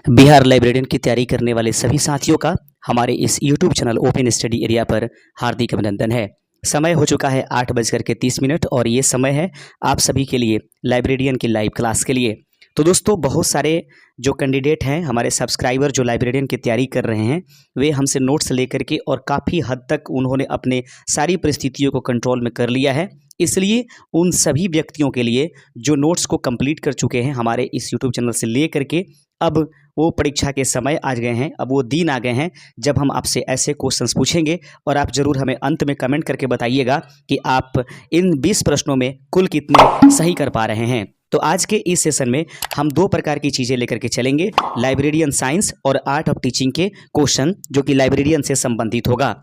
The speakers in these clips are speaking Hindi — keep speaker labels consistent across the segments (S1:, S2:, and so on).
S1: बिहार लाइब्रेरियन की तैयारी करने वाले सभी साथियों का हमारे इस YouTube channel open study area पर हार्दिक अभिनंदन है। समय हो चुका है 8:30 और ये समय है आप सभी के लिए लाइब्रेरियन की लाइव क्लास के लिए। तो दोस्तों, बहुत सारे जो कैंडिडेट हैं, हमारे सब्सक्राइबर जो लाइब्रेरियन की तैयारी कर रहे हैं, वे हमसे नोट्स लेकर के और काफ़ी हद तक उन्होंने अपने सारी परिस्थितियों को कंट्रोल में कर लिया है। इसलिए उन सभी व्यक्तियों के लिए जो नोट्स को कंप्लीट कर चुके हैं हमारे इस यूट्यूब चैनल से ले करके, अब वो परीक्षा के समय आ गए हैं, अब वो दिन आ गए हैं जब हम आपसे ऐसे क्वेश्चंस पूछेंगे और आप ज़रूर हमें अंत में कमेंट करके बताइएगा कि आप इन 20 प्रश्नों में कुल कितने सही कर पा रहे हैं। तो आज के इस सेशन में हम दो प्रकार की चीज़ें लेकर के चलेंगे, लाइब्रेरियन साइंस और आर्ट ऑफ टीचिंग के क्वेश्चन जो कि लाइब्रेरियन से संबंधित होगा।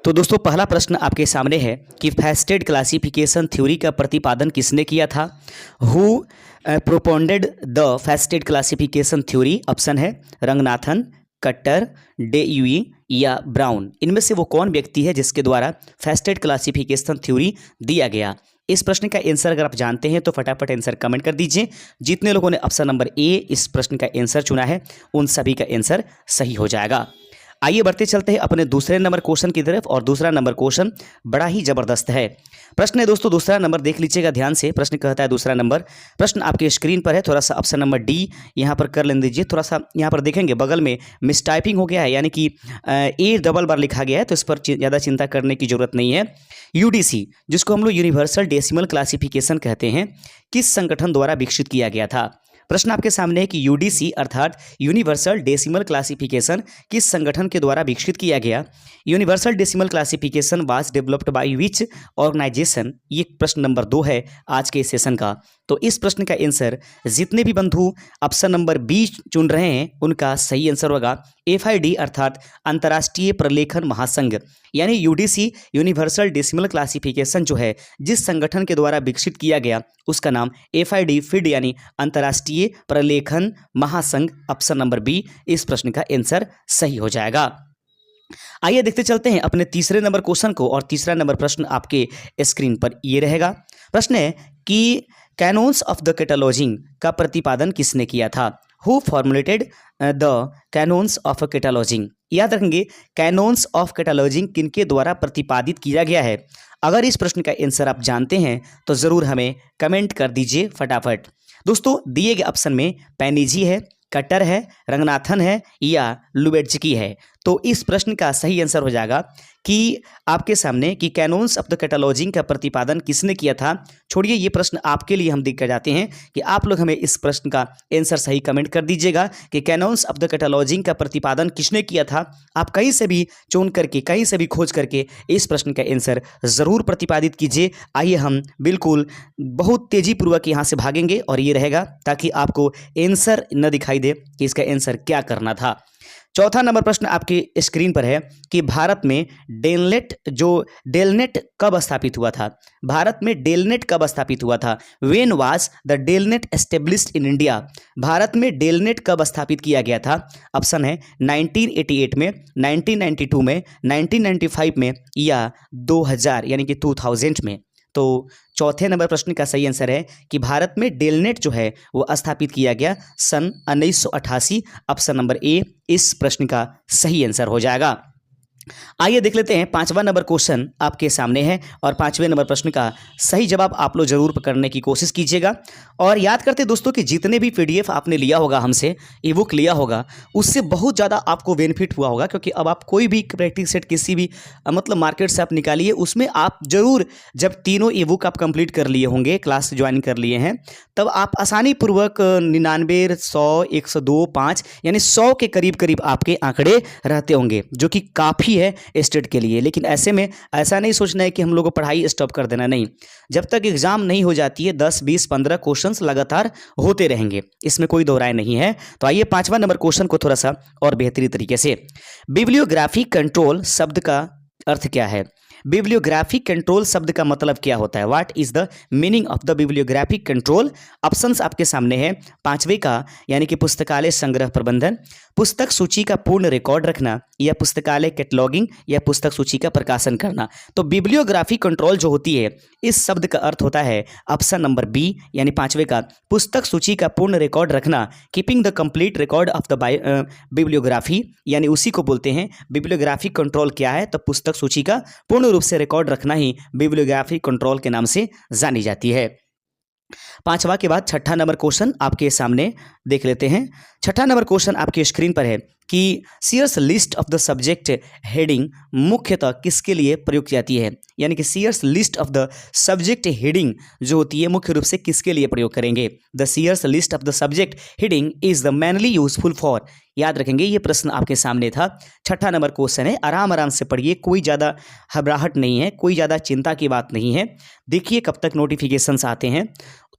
S1: तो दोस्तों, पहला प्रश्न आपके सामने है कि फेस्टेड क्लासिफिकेशन थ्योरी का प्रतिपादन किसने किया था? Who propounded the faceted classification theory? Option है रंगनाथन, कट्टर, डेयुई या ब्राउन। इनमें से वो कौन व्यक्ति है जिसके द्वारा फेस्टेड क्लासिफिकेशन थ्योरी दिया गया? इस प्रश्न का आंसर अगर आप जानते हैं तो फटाफट आंसर कमेंट कर दीजिए। जितने लोगों ने ऑप्शन नंबर ए इस प्रश्न का आंसर चुना है उन सभी का आंसर सही हो जाएगा। आइए बढ़ते चलते हैं अपने दूसरे नंबर क्वेश्चन की तरफ, और दूसरा नंबर क्वेश्चन बड़ा ही जबरदस्त है। प्रश्न है दोस्तों, दूसरा नंबर देख लीजिएगा ध्यान से। प्रश्न कहता है दूसरा नंबर, प्रश्न आपके स्क्रीन पर है, थोड़ा सा ऑप्शन नंबर डी यहाँ पर कर लेने दीजिए। थोड़ा सा यहाँ पर देखेंगे बगल में मिस टाइपिंग हो गया है, यानी कि ए डबल बार लिखा गया है, तो इस पर ज़्यादा चिंता करने की जरूरत नहीं है। यूडीसी, जिसको हम लोग यूनिवर्सल डेसिमल क्लासिफिकेशन कहते हैं, किस संगठन द्वारा विकसित किया गया था? प्रश्न आपके सामने है कि यूडीसी अर्थात यूनिवर्सल डेसिमल क्लासिफिकेशन किस संगठन के द्वारा विकसित किया गया? Universal decimal classification was developed by which organisation? ये प्रश्न नंबर 2 है आज के इस सेशन का। तो इस प्रश्न का आंसर जितने भी बंधु ऑप्शन नंबर बी चुन रहे हैं उनका सही आंसर होगा एफआईडी अर्थात अंतर्राष्ट्रीय प्रलेखन महासंघ। यानी यूडीसी यूनिवर्सल डेसिमल क्लासिफिकेशन जो है जिस संगठन के द्वारा विकसित किया गया उसका नाम एफआईडी फिड यानी अंतर्राष्ट्रीय प्रलेखन महासंघ। ऑप्शन नंबर बी इस प्रश्न का आंसर सही हो जाएगा। आइए देखते चलते हैं अपने तीसरे नंबर क्वेश्चन को, और तीसरा नंबर प्रश्न आपके स्क्रीन पर ये रहेगा। प्रश्न है कि कैनोन्स ऑफ द कैटलॉजिंग का प्रतिपादन किसने किया था? Who formulated the canons of cataloguing? याद रखेंगे, कैनोन्स ऑफ कैटलॉजिंग किनके द्वारा प्रतिपादित किया गया है? अगर इस प्रश्न का आंसर आप जानते हैं तो ज़रूर हमें कमेंट कर दीजिए फटाफट। दोस्तों, दिए गए ऑप्शन में पैनीजी है, कट्टर है, रंगनाथन है या लुबेट्ज़की है। तो इस प्रश्न का सही आंसर हो जाएगा कि आपके सामने कि कैनोन्स ऑफ द कैटलॉजिंग का प्रतिपादन किसने किया था। छोड़िए, ये प्रश्न आपके लिए हम देख कर जाते हैं कि आप लोग हमें इस प्रश्न का आंसर सही कमेंट कर दीजिएगा कि कैनोन्स ऑफ द कैटलॉजिंग का प्रतिपादन किसने किया था। आप कहीं से भी चुन करके, कहीं से भी खोज करके इस प्रश्न का आंसर ज़रूर प्रतिपादित कीजिए। आइए हम बिल्कुल बहुत तेज़ी पूर्वक यहाँ से भागेंगे और ये रहेगा ताकि आपको आंसर न दिखाई दे कि इसका आंसर क्या करना था। चौथा नंबर प्रश्न आपकी स्क्रीन पर है कि भारत में डेलनेट कब स्थापित हुआ था? भारत में डेलनेट कब स्थापित हुआ था? When was the DELNET established in India? Bharat में डेलनेट कब स्थापित किया गया था? ऑप्शन है 1988 में, 1992 में, 1995 में या 2000 यानी कि 2000 में। तो चौथे नंबर प्रश्न का सही आंसर है कि भारत में डेलनेट जो है वो स्थापित किया गया सन 1988। ऑप्शन नंबर ए इस प्रश्न का सही आंसर हो जाएगा। आइए देख लेते हैं पांचवा नंबर क्वेश्चन आपके सामने है, और पांचवें नंबर प्रश्न का सही जवाब आप लोग जरूर करने की कोशिश कीजिएगा। और याद करते दोस्तों कि जितने भी पीडीएफ आपने लिया होगा, हमसे ई बुक लिया होगा, उससे बहुत ज़्यादा आपको बेनिफिट हुआ होगा, क्योंकि अब आप कोई भी प्रैक्टिस सेट किसी भी मतलब मार्केट से आप निकालिए, उसमें आप जरूर जब तीनों ई बुक आप कंप्लीट कर लिए होंगे, क्लास ज्वाइन कर लिए हैं, तब आप आसानी पूर्वक 99, 100, 102, 5 यानी 100 के करीब करीब आपके आंकड़े रहते होंगे, जो कि काफ़ी है स्टेट के लिए। लेकिन ऐसे में ऐसा नहीं सोचना है कि हम लोग को पढ़ाई स्टॉप कर देना, नहीं। जब तक एग्जाम नहीं हो जाती है 10, 20, 15 क्वेश्चंस लगातार होते रहेंगे, इसमें कोई दो राय नहीं है। तो आइए पांचवा नंबर क्वेश्चन को थोड़ा सा और बेहतरीन तरीके से। बिब्लियोग्राफी कंट्रोल शब्द का अर्थ क्या है? बिब्लियोग्राफिक कंट्रोल शब्द का मतलब क्या होता है? What is the meaning of the bibliographic control? Options आपके सामने है। पांचवे का यानी कि पुस्तकालय संग्रह प्रबंधन, पुस्तक सूची का पूर्ण रिकॉर्ड रखना, या पुस्तकालय कैटलॉगिंग, या पुस्तक सूची का प्रकाशन करना। तो बिब्लियोग्राफी कंट्रोल जो होती है, इस शब्द का अर्थ होता है ऑप्शन नंबर बी यानी पांचवे का, पुस्तक सूची का पूर्ण रिकॉर्ड रखना, keeping the complete record of the bibliography, यानी उसी को बोलते हैं बिब्लियोग्राफी कंट्रोल। क्या है? तो पुस्तक सूची का पूर्ण रूप से रिकॉर्ड रखना ही बिब्लियोग्राफी कंट्रोल के नाम से जानी जाती है। पांचवा के बाद छठा नंबर क्वेश्चन आपके सामने देख लेते हैं। छठा नंबर क्वेश्चन आपके स्क्रीन पर है कि Sears list of the subject heading मुख्यतः किसके लिए प्रयुक्त जाती है? यानी कि Sears list of the subject heading जो होती है मुख्य रूप से किसके लिए प्रयोग करेंगे? The Sears list of the subject heading is the mainly useful for. याद रखेंगे, ये प्रश्न आपके सामने था। छठा नंबर क्वेश्चन है, आराम आराम से पढ़िए, कोई ज़्यादा घबराहट नहीं है, कोई ज़्यादा चिंता की बात नहीं है। देखिए कब तक नोटिफिकेशंस आते हैं,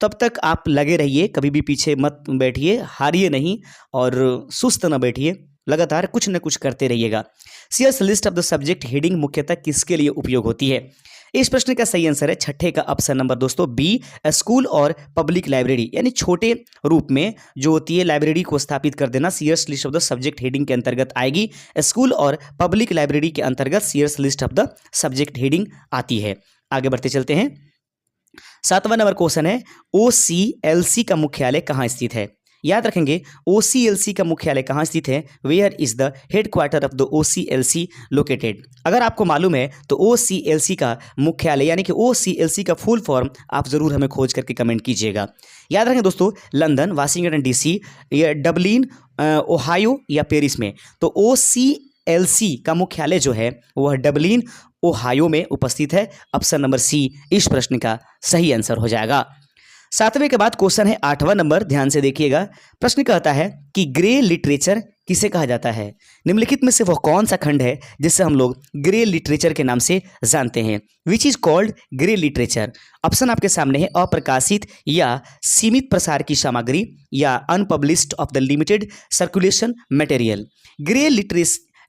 S1: तब तक आप लगे रहिए, कभी भी पीछे मत बैठिए, हारिए नहीं और सुस्त न बैठिए, लगातार कुछ न कुछ करते रहिएगा। Sears list of the subject heading मुख्यतः किसके लिए उपयोग होती है? इस प्रश्न का सही आंसर है छठे का ऑप्शन नंबर दोस्तों बी, स्कूल और पब्लिक लाइब्रेरी, यानी छोटे रूप में जो होती है लाइब्रेरी को स्थापित कर देना Sears list of the subject heading के अंतर्गत आएगी। स्कूल और पब्लिक लाइब्रेरी के अंतर्गत Sears list of the subject heading आती है। आगे बढ़ते चलते हैं। सातवां नंबर क्वेश्चन है, OCLC का मुख्यालय कहाँ स्थित है? याद रखेंगे, OCLC का मुख्यालय कहाँ स्थित है? Where is the headquarter of the OCLC located? अगर आपको मालूम है तो OCLC का मुख्यालय यानी कि OCLC का फुल फॉर्म आप जरूर हमें खोज करके कमेंट कीजिएगा। याद रखें दोस्तों, लंदन, वाशिंगटन DC, या डबलिन, ओहायो या पेरिस में। तो OCLC का मुख्यालय जो है वह डबलिन, ओहायो में उपस्थित है। ऑप्शन नंबर सी इस प्रश्न का सही आंसर हो जाएगा। सातवें के बाद क्वेश्चन है आठवां नंबर, ध्यान से देखिएगा। प्रश्न कहता है कि ग्रे लिटरेचर किसे कहा जाता है? निम्नलिखित में से वह कौन सा खंड है जिससे हम लोग ग्रे लिटरेचर के नाम से जानते हैं? Which is called grey literature? Option आपके सामने है, अप्रकाशित या सीमित प्रसार की सामग्री, या unpublished of the limited circulation material. Grey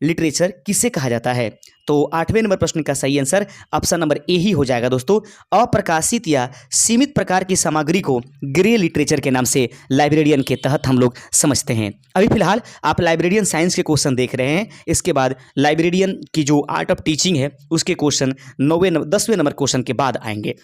S1: literature किसे कहा जाता है? तो आठवें नंबर प्रश्न का सही आंसर ऑप्शन नंबर ए ही हो जाएगा दोस्तों। अप्रकाशित या सीमित प्रकार की सामग्री को ग्रे लिटरेचर के नाम से लाइब्रेरियन के तहत हम लोग समझते हैं। अभी फिलहाल आप लाइब्रेरियन साइंस के क्वेश्चन देख रहे हैं, इसके बाद लाइब्रेरियन की जो आर्ट ऑफ टीचिंग है उसके क्वेश्चन 10वें नंबर क्वेश्चन के बाद आएंगे।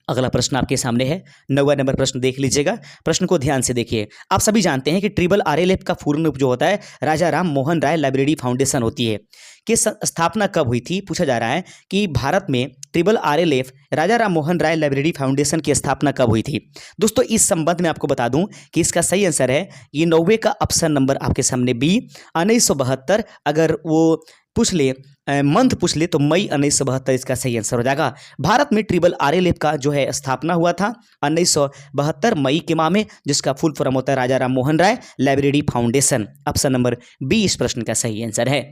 S1: अगला प्रश्न आपके सामने है, 9वां नंबर प्रश्न देख लीजिएगा। प्रश्न को ध्यान से देखिए। आप सभी जानते हैं कि RRLF का पूर्ण रूप जो होता है राजा राम मोहन राय लाइब्रेरी फाउंडेशन होती है, कि स्थापना कब हुई थी? पूछा जा रहा है कि भारत में RRLF राजा राम मोहन राय लाइब्रेरी फाउंडेशन की स्थापना कब हुई थी? दोस्तों इस संबंध में आपको बता दूं कि इसका सही आंसर है ये 9वें का ऑप्शन नंबर आपके सामने बी, 1972। अगर वो पूछ ले मंथ पूछ ले तो मई 1972 इसका सही आंसर हो जाएगा। भारत में RRLF का जो है स्थापना हुआ था 1972 मई के माह में, जिसका फुल फॉर्म होता है Raja Ram Mohan Roy library foundation. Option number B इस प्रश्न का सही आंसर है।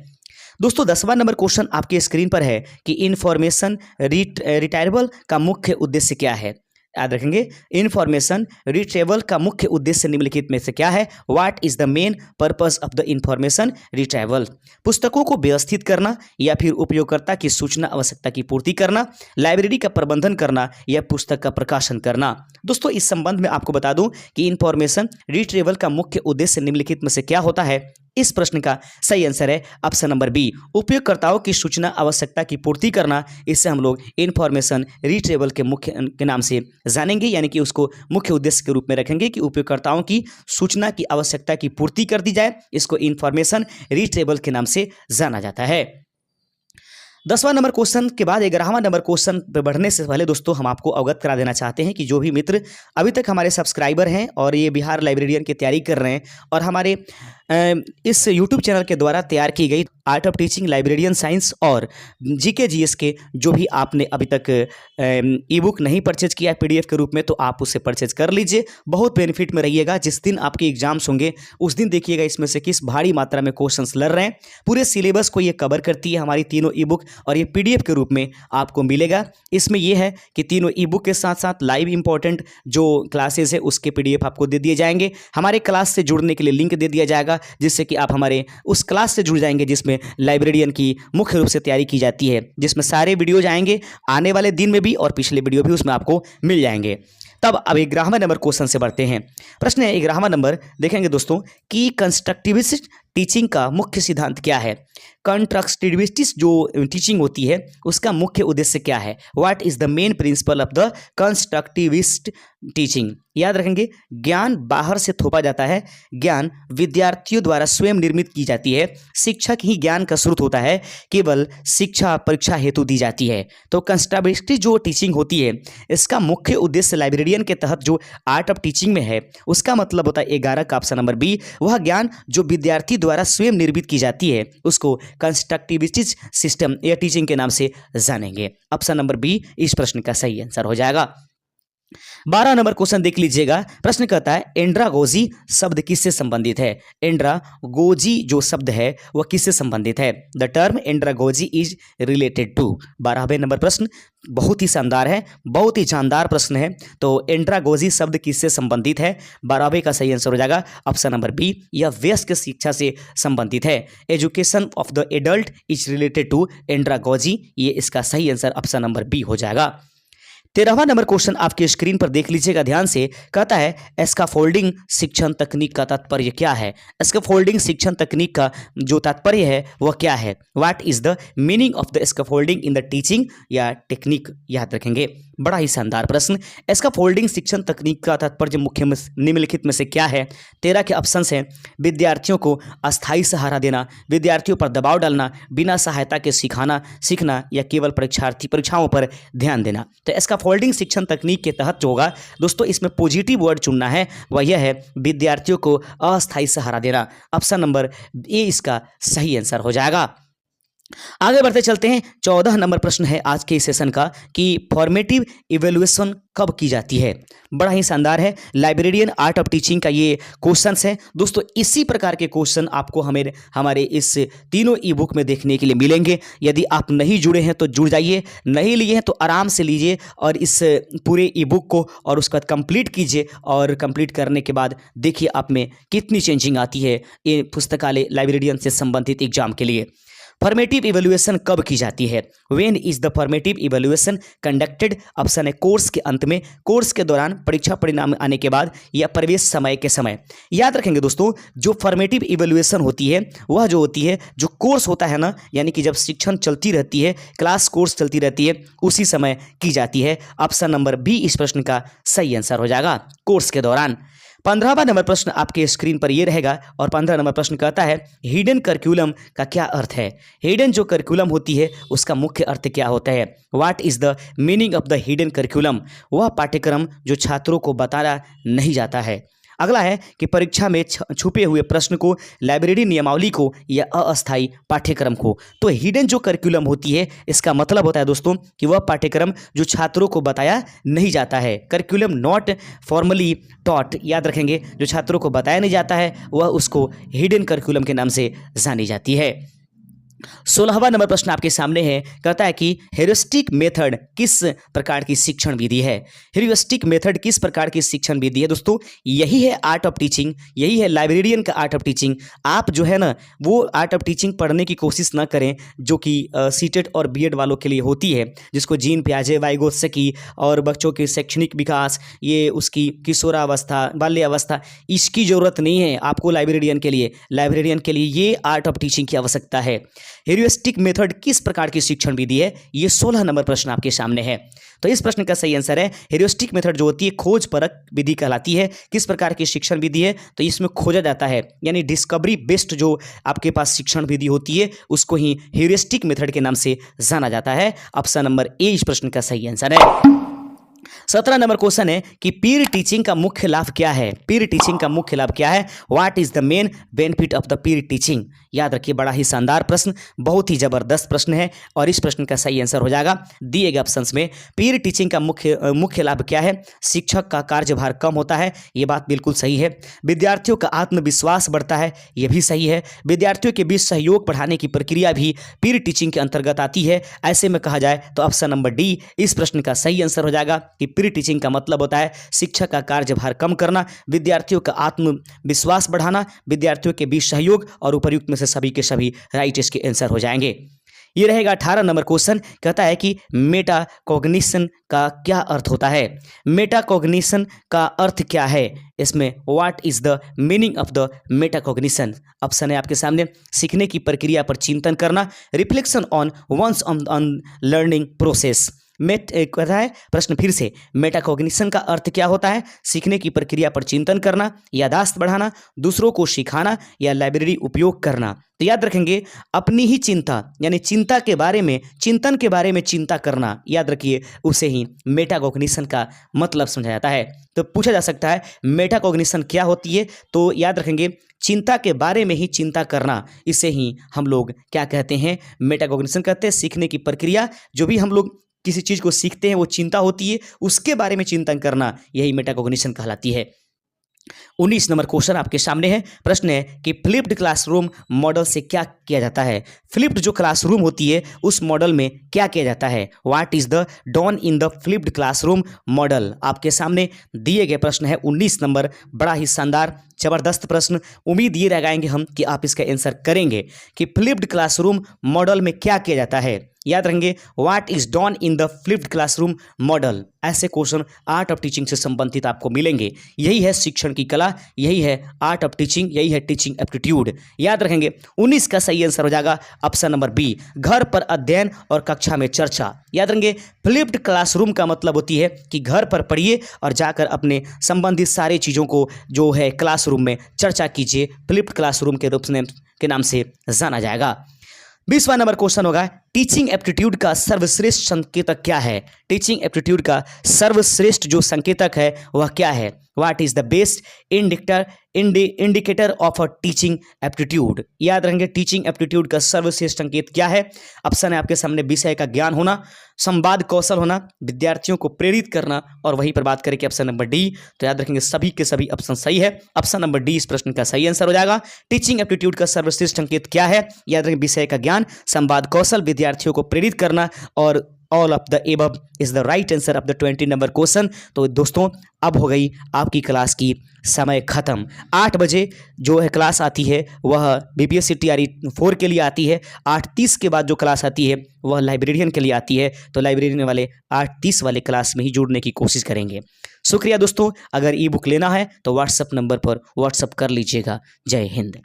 S1: दोस्तों 10वां नंबर क्वेश्चन आपके स्क्रीन पर है कि इंफॉर्मेशन रिट्राइवल का मुख्य उद्देश्य क्या है? याद रखेंगे, इंफॉर्मेशन रिट्रीवल का मुख्य उद्देश्य निम्नलिखित में से क्या है? What is the main purpose of the information retrieval? पुस्तकों को व्यवस्थित करना, या फिर उपयोगकर्ता की सूचना आवश्यकता की पूर्ति करना, लाइब्रेरी का प्रबंधन करना, या पुस्तक का प्रकाशन करना। दोस्तों इस संबंध में आपको बता दूं कि इंफॉर्मेशन रिट्रीवल का मुख्य उद्देश्य निम्नलिखित में से क्या होता है? इस प्रश्न का सही आंसर है ऑप्शन नंबर बी, उपयोगकर्ताओं की सूचना आवश्यकता की पूर्ति करना। इससे हम लोग इंफॉर्मेशन रिट्रीवल के मुख्य के नाम से जानेंगे, यानी कि उसको मुख्य उद्देश्य के रूप में रखेंगे कि उपयोगकर्ताओं की सूचना की आवश्यकता की पूर्ति कर दी जाए। इसको इंफॉर्मेशन रिट्रीवल के नाम से जाना जाता है। 10वां नंबर क्वेश्चन के बाद 11वां नंबर क्वेश्चन पर बढ़ने से पहले दोस्तों हम आपको अवगत करा देना चाहते हैं कि जो भी मित्र अभी तक हमारे सब्सक्राइबर हैं और ये बिहार लाइब्रेरियन की तैयारी कर रहे हैं और हमारे इस YouTube चैनल के द्वारा तैयार की गई art of teaching, librarian science और GK GS के जो भी आपने अभी तक ई बुक नहीं परचेज किया है PDF के रूप में, तो आप उसे परचेज कर लीजिए। बहुत बेनिफिट में रहिएगा। जिस दिन आपके एग्जाम्स होंगे उस दिन देखिएगा इसमें से किस भारी मात्रा में क्वेश्चंस लड़ रहे हैं। पूरे सिलेबस को ये कवर करती है हमारी तीनों ई बुक, और ये PDF के रूप में आपको मिलेगा। इसमें यह है कि तीनों ई बुक के साथ साथ लाइव इंपॉर्टेंट जो क्लासेस है उसके PDF आपको दे दिए जाएंगे। हमारे क्लास से जुड़ने के लिए लिंक दे दिया जाएगा, जिससे कि आप हमारे उस क्लास से जुड़ जाएंगे जिसमें में लाइब्रेरियन की मुख्य रूप से तैयारी की जाती है, जिसमें सारे वीडियोज आएंगे आने वाले दिन में भी और पिछले वीडियो भी उसमें आपको मिल जाएंगे। तब अब 11वां नंबर क्वेश्चन से बढ़ते हैं। प्रश्न है 11वां नंबर, देखेंगे दोस्तों कि कंस्ट्रक्टिविस्ट टीचिंग का मुख्य सिद्धांत क्या है। कंस्ट्रक्टिविस्ट जो टीचिंग होती है उसका मुख्य उद्देश्य क्या है। What is the main principle of the constructivist teaching. याद रखेंगे, ज्ञान बाहर से थोपा जाता है, ज्ञान विद्यार्थियों द्वारा स्वयं निर्मित की जाती है, शिक्षक ही ज्ञान का स्रोत होता है, केवल शिक्षा परीक्षा हेतु दी जाती है। तो कंस्ट्रक्टिविस्ट जो टीचिंग होती है इसका मुख्य उद्देश्य लाइब्रेरियन के तहत जो आर्ट ऑफ टीचिंग में है उसका मतलब होता है 11 का ऑप्शन नंबर बी, वह ज्ञान जो विद्यार्थी द्वारा स्वयं निर्मित की जाती है उसको कंस्ट्रक्टिविस्ट सिस्टम या टीचिंग के नाम से जानेंगे। ऑप्शन नंबर बी इस प्रश्न का सही आंसर हो जाएगा। 12 नंबर क्वेश्चन देख लीजिएगा। प्रश्न कहता है एंड्रागोजी शब्द किससे संबंधित है। एंड्रागोजी जो शब्द है वह किससे संबंधित है। The term andragogy is related to. 12वें नंबर प्रश्न बहुत ही शानदार है, बहुत ही जानदार प्रश्न है। तो एंड्रागोजी शब्द किससे संबंधित है, 12वें का सही आंसर हो जाएगा ऑप्शन नंबर बी, यह वयस्क शिक्षा से संबंधित है। Education of the adult is related to andragogy, ये इसका सही आंसर ऑप्शन नंबर बी हो जाएगा। 13वां नंबर क्वेश्चन आपके स्क्रीन पर देख लीजिएगा ध्यान से। कहता है स्कैफोल्डिंग शिक्षण तकनीक का तात्पर्य क्या है। स्कैफोल्डिंग शिक्षण तकनीक का जो तात्पर्य है वह क्या है। What is the meaning of the scaffolding in the teaching या टेक्निक। याद रखेंगे, बड़ा ही शानदार प्रश्न। स्कैफोल्डिंग शिक्षण तकनीक का तात्पर्य मुख्य निम्नलिखित में से क्या है। 13 के ऑप्शन हैं विद्यार्थियों को अस्थायी सहारा देना, विद्यार्थियों पर दबाव डालना, बिना सहायता के सिखाना सीखना, या केवल परीक्षाओं पर ध्यान देना। तो स्कैफोल्डिंग शिक्षण तकनीक के तहत जो होगा दोस्तों इसमें पॉजिटिव वर्ड चुनना है, वह यह है विद्यार्थियों को अस्थायी सहारा देना। ऑप्शन नंबर ए इसका सही आंसर हो जाएगा। आगे बढ़ते चलते हैं। 14 नंबर प्रश्न है आज के इस सेशन का कि फॉर्मेटिव इवैल्यूएशन कब की जाती है। बड़ा ही शानदार है, लाइब्रेरियन आर्ट ऑफ टीचिंग का ये क्वेश्चंस है दोस्तों। इसी प्रकार के क्वेश्चन आपको हमारे इस तीनों ई बुक में देखने के लिए मिलेंगे। यदि आप नहीं जुड़े हैं तो जुड़ जाइए, नहीं लिए हैं तो आराम से लीजिए और इस पूरे ई बुक को और उसका कंप्लीट कीजिए, और कंप्लीट करने के बाद देखिए आप में कितनी चेंजिंग आती है ये पुस्तकालय लाइब्रेरियन से संबंधित एग्जाम के लिए। फॉर्मेटिव इवैल्यूएशन कब की जाती है। When is the formative evaluation conducted. Option है कोर्स के अंत में, कोर्स के दौरान, परीक्षा परिणाम आने के बाद, या प्रवेश समय के समय। याद रखेंगे दोस्तों, जो फॉर्मेटिव इवैल्यूएशन होती है वह जो होती है जो कोर्स होता है ना, यानी कि जब शिक्षण चलती रहती है, क्लास कोर्स चलती रहती है, उसी समय की जाती है। ऑप्शन नंबर बी इस प्रश्न का सही आंसर हो जाएगा, कोर्स के दौरान। 15वां नंबर प्रश्न आपके स्क्रीन पर ये रहेगा और 15 नंबर प्रश्न कहता है हिडन करिकुलम का क्या अर्थ है। हिडन जो करिकुलम होती है उसका मुख्य अर्थ क्या होता है। What is the meaning of the hidden curriculum. वह पाठ्यक्रम जो छात्रों को बताया नहीं जाता है। अगला है कि परीक्षा में छुपे हुए प्रश्न को, लाइब्रेरी नियमावली को, या अस्थायी पाठ्यक्रम को। तो हिडन जो करिकुलम होती है इसका मतलब होता है दोस्तों कि वह पाठ्यक्रम जो छात्रों को बताया नहीं जाता है। करिकुलम नॉट फॉर्मली टॉट, याद रखेंगे, जो छात्रों को बताया नहीं जाता है वह उसको हिडन करिकुलम के नाम से जानी जाती है। 16वां नंबर प्रश्न आपके सामने है, कहता है कि हेरिस्टिक मेथड किस प्रकार की शिक्षण विधि है। हेरिस्टिक मेथड किस प्रकार की शिक्षण विधि है दोस्तों, यही है आर्ट ऑफ टीचिंग, यही है लाइब्रेरियन का आर्ट ऑफ टीचिंग। आप जो है ना वो आर्ट ऑफ टीचिंग पढ़ने की कोशिश ना करें जो कि सीटेट और बीएड वालों के लिए होती है, जिसको जीन पियाजे, वाइगोत्स्की और बच्चों के शैक्षणिक विकास, ये उसकी किशोरावस्था, बाल्यावस्था, इसकी ज़रूरत नहीं है आपको लाइब्रेरियन के लिए। लाइब्रेरियन के लिए ये आर्ट ऑफ टीचिंग की आवश्यकता है। हेरिस्टिक मेथड किस प्रकार की शिक्षण विधि है, ये 16 नंबर प्रश्न आपके सामने है। तो इस प्रश्न का सही आंसर है हेरिस्टिक मेथड जो होती है खोज परक विधि कहलाती है। किस प्रकार की शिक्षण विधि है, तो इसमें खोजा जाता है, यानी डिस्कवरी बेस्ड जो आपके पास शिक्षण विधि होती है उसको ही हेरिस्टिक मेथड के नाम से जाना जाता है। ऑप्शन नंबर ए इस प्रश्न का सही आंसर है। 17 नंबर क्वेश्चन है कि पीर टीचिंग का मुख्य लाभ क्या है। पीर टीचिंग का मुख्य लाभ क्या है। What is the main benefit of the Pir teaching. याद रखिए, बड़ा ही शानदार प्रश्न, बहुत ही जबरदस्त प्रश्न है और इस प्रश्न का सही आंसर हो जाएगा दिए गए ऑप्शंस में। पीर टीचिंग का मुख्य लाभ क्या है। शिक्षक का कार्यभार कम होता है, ये बात बिल्कुल सही है। विद्यार्थियों का आत्मविश्वास बढ़ता है, यह भी सही है। विद्यार्थियों के बीच सहयोग बढ़ाने की प्रक्रिया भी पीर टीचिंग के अंतर्गत आती है। ऐसे में कहा जाए तो ऑप्शन नंबर डी इस प्रश्न का सही आंसर हो जाएगा। कि प्री टीचिंग का मतलब होता है शिक्षक का कार्यभार कम करना, विद्यार्थियों का आत्मविश्वास बढ़ाना, विद्यार्थियों के बीच सहयोग, और उपर्युक्त में से सभी के सभी राइट इसके आंसर हो जाएंगे। ये रहेगा 18 नंबर क्वेश्चन। कहता है कि मेटाकॉग्निशन का क्या अर्थ होता है। मेटाकॉग्निशन का अर्थ क्या है, इसमें what is the meaning of the metacognition. Option है आपके सामने, सीखने की प्रक्रिया पर चिंतन करना, reflection on one's on learning process. कहता है, प्रश्न फिर से, मेटाकॉग्निशन का अर्थ क्या होता है, सीखने की प्रक्रिया पर चिंतन करना, याददाश्त बढ़ाना, दूसरों को सिखाना, या लाइब्रेरी उपयोग करना। तो याद रखेंगे, अपनी ही चिंता यानी चिंता के बारे में, चिंतन के बारे में चिंता करना, याद रखिए, उसे ही मेटाकॉग्निशन का मतलब समझा जाता है। तो पूछा जा सकता है मेटाकॉग्निशन क्या होती है, तो याद रखेंगे चिंता के बारे में ही चिंता करना, इसे ही हम लोग क्या कहते हैं, मेटाकॉग्निशन कहते हैं। सीखने की प्रक्रिया, जो भी हम लोग किसी चीज़ को सीखते हैं वो चिंता होती है, उसके बारे में चिंतन करना, यही मेटाकॉग्निशन कहलाती है। 19 नंबर क्वेश्चन आपके सामने है। प्रश्न है कि फ्लिप्ड क्लासरूम मॉडल से क्या किया जाता है। फ्लिप्ड जो क्लासरूम होती है उस मॉडल में क्या किया जाता है, what is the done in the flipped classroom model. आपके सामने दिए गए प्रश्न है 19 नंबर, बड़ा ही शानदार जबरदस्त प्रश्न। उम्मीद ये लगाएंगे हम कि आप इसका आंसर करेंगे कि फ्लिप्ड क्लासरूम मॉडल में क्या किया जाता है। याद रखेंगे, what is done in the flipped classroom model. ऐसे क्वेश्चन आर्ट ऑफ टीचिंग से संबंधित आपको मिलेंगे। यही है शिक्षण की कला, यही है आर्ट ऑफ टीचिंग, यही है टीचिंग एप्टीट्यूड। याद रखेंगे 19 का सही आंसर हो जाएगा ऑप्शन नंबर बी, घर पर अध्ययन और कक्षा में चर्चा। याद रखेंगे, फ्लिप्ड क्लासरूम का मतलब होती है कि घर पर पढ़िए और जाकर अपने संबंधित सारी चीज़ों को जो है क्लासरूम में चर्चा कीजिए। फ्लिप्ड क्लासरूम के रूप के नाम से जाना जाएगा। 20वां नंबर क्वेश्चन होगा, टीचिंग एप्टीट्यूड का सर्वश्रेष्ठ संकेतक क्या है। टीचिंग एप्टीट्यूड का सर्वश्रेष्ठ जो संकेतक है वह क्या है, what is the best indicator of a teaching aptitude. याद रखेंगे, टीचिंग एप्टीट्यूड का सर्वश्रेष्ठ संकेत क्या है। ऑप्शन है आपके सामने, विषय का ज्ञान होना, संवाद कौशल होना, विद्यार्थियों को प्रेरित करना, और वहीं पर बात करें कि ऑप्शन नंबर डी। तो याद रखेंगे सभी के सभी ऑप्शन सही है। ऑप्शन नंबर डी इस प्रश्न का सही आंसर हो जाएगा। टीचिंग एप्टीट्यूड का सर्वश्रेष्ठ संकेत क्या है, याद रखेंगे विषय का ज्ञान, संवाद कौशल, विद्यार्थियों को प्रेरित करना, और all of the above is the right answer of the 20 number question. तो दोस्तों, अब हो गई आपकी क्लास की समय खत्म। 8 बजे जो है क्लास आती है वह बीपीएससी टीआरई 4 के लिए आती है। 8:30 के बाद जो क्लास आती है वह लाइब्रेरियन के लिए आती है। तो लाइब्रेरियन वाले 8:30 वाले क्लास में ही जुड़ने की कोशिश करेंगे। शुक्रिया दोस्तों। अगर ई बुक लेना है तो व्हाट्सएप नंबर पर व्हाट्सएप कर लीजिएगा। जय हिंद।